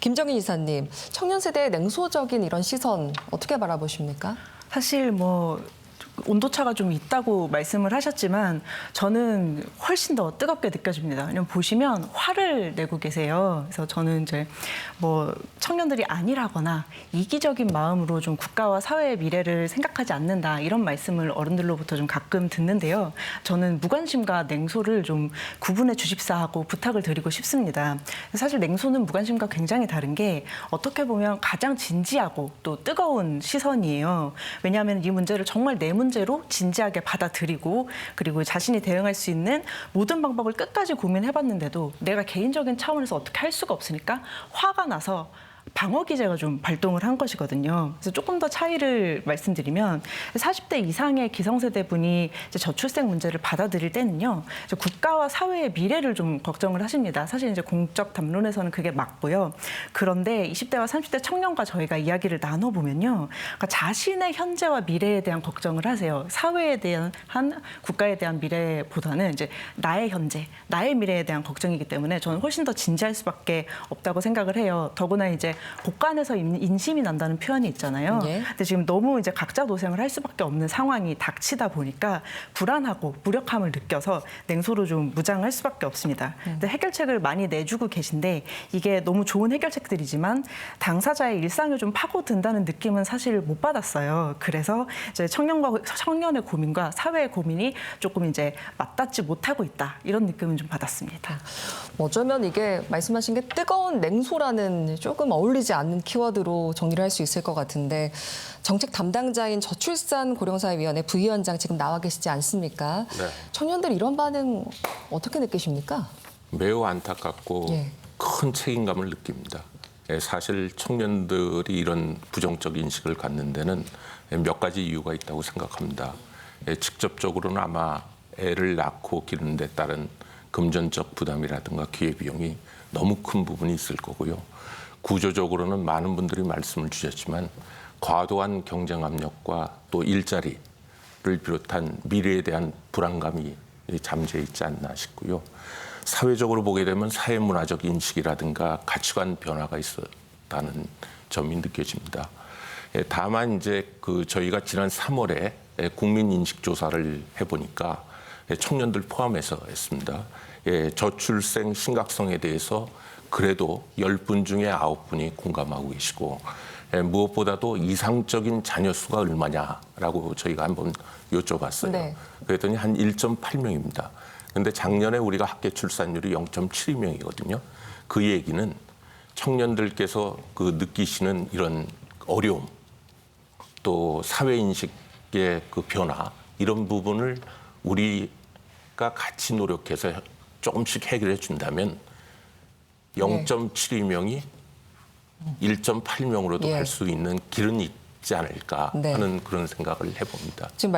김정인 이사님, 청년 세대의 냉소적인 이런 시선 어떻게 바라보십니까? 사실 온도차가 좀 있다고 말씀을 하셨지만 저는 훨씬 더 뜨겁게 느껴집니다. 왜냐면 보시면 화를 내고 계세요. 그래서 저는 이제 청년들이 안일하거나 이기적인 마음으로 좀 국가와 사회의 미래를 생각하지 않는다 이런 말씀을 어른들로부터 좀 가끔 듣는데요. 저는 무관심과 냉소를 좀 구분해 주십사 하고 부탁을 드리고 싶습니다. 사실 냉소는 무관심과 굉장히 다른 게 어떻게 보면 가장 진지하고 또 뜨거운 시선이에요. 왜냐하면 이 문제를 정말 내 문제로 진지하게 받아들이고 그리고 자신이 대응할 수 있는 모든 방법을 끝까지 고민해봤는데도 내가 개인적인 차원에서 어떻게 할 수가 없으니까 화가 나서 방어 기제가 좀 발동을 한 것이거든요. 그래서 조금 더 차이를 말씀드리면 40대 이상의 기성세대 분이 이제 저출생 문제를 받아들일 때는요, 이제 국가와 사회의 미래를 좀 걱정을 하십니다. 사실 이제 공적 담론에서는 그게 맞고요. 그런데 20대와 30대 청년과 저희가 이야기를 나눠보면요, 그러니까 자신의 현재와 미래에 대한 걱정을 하세요. 사회에 대한 국가에 대한 미래보다는 이제 나의 현재, 나의 미래에 대한 걱정이기 때문에 저는 훨씬 더 진지할 수밖에 없다고 생각을 해요. 더구나 이제 곳간에서 인심이 난다는 표현이 있잖아요. 예. 근데 지금 너무 이제 각자 도생을 할 수밖에 없는 상황이 닥치다 보니까 불안하고 무력함을 느껴서 냉소로 좀 무장할 수밖에 없습니다. 근데 해결책을 많이 내주고 계신데 이게 너무 좋은 해결책들이지만 당사자의 일상을 좀 파고든다는 느낌은 사실 못 받았어요. 그래서 이제 청년의 고민과 사회의 고민이 조금 이제 맞닿지 못하고 있다 이런 느낌은 좀 받았습니다. 어쩌면 이게 말씀하신 게 뜨거운 냉소라는 조금 어울리지 않는 키워드로 정리를 할 수 있을 것 같은데 정책 담당자인 저출산 고령사회위원회 부위원장 지금 나와 계시지 않습니까? 네. 청년들 이런 반응 어떻게 느끼십니까? 매우 안타깝고 큰 책임감을 느낍니다. 사실 청년들이 이런 부정적 인식을 갖는 데는 몇 가지 이유가 있다고 생각합니다. 직접적으로는 아마 애를 낳고 기르는 데 따른 금전적 부담이라든가 기회비용이 너무 큰 부분이 있을 거고요. 구조적으로는 많은 분들이 말씀을 주셨지만 과도한 경쟁 압력과 또 일자리를 비롯한 미래에 대한 불안감이 잠재해 있지 않나 싶고요. 사회적으로 보게 되면 사회문화적 인식이라든가 가치관 변화가 있었다는 점이 느껴집니다. 다만 이제 저희가 지난 3월에 국민 인식 조사를 해보니까 청년들 포함해서 했습니다. 저출생 심각성에 대해서 그래도 10분 중에 9분이 공감하고 계시고 무엇보다도 이상적인 자녀 수가 얼마냐라고 저희가 한번 여쭤봤어요. 네. 그랬더니 한 1.8명입니다. 그런데 작년에 우리가 합계 출산율이 0.72명이거든요. 그 얘기는 청년들께서 느끼시는 이런 어려움, 또 사회인식의 변화, 이런 부분을 우리가 같이 노력해서 조금씩 해결해 준다면 0.72명이 1.8명으로도 갈 수 있는 길은 있지 않을까 하는 그런 생각을 해봅니다. 지금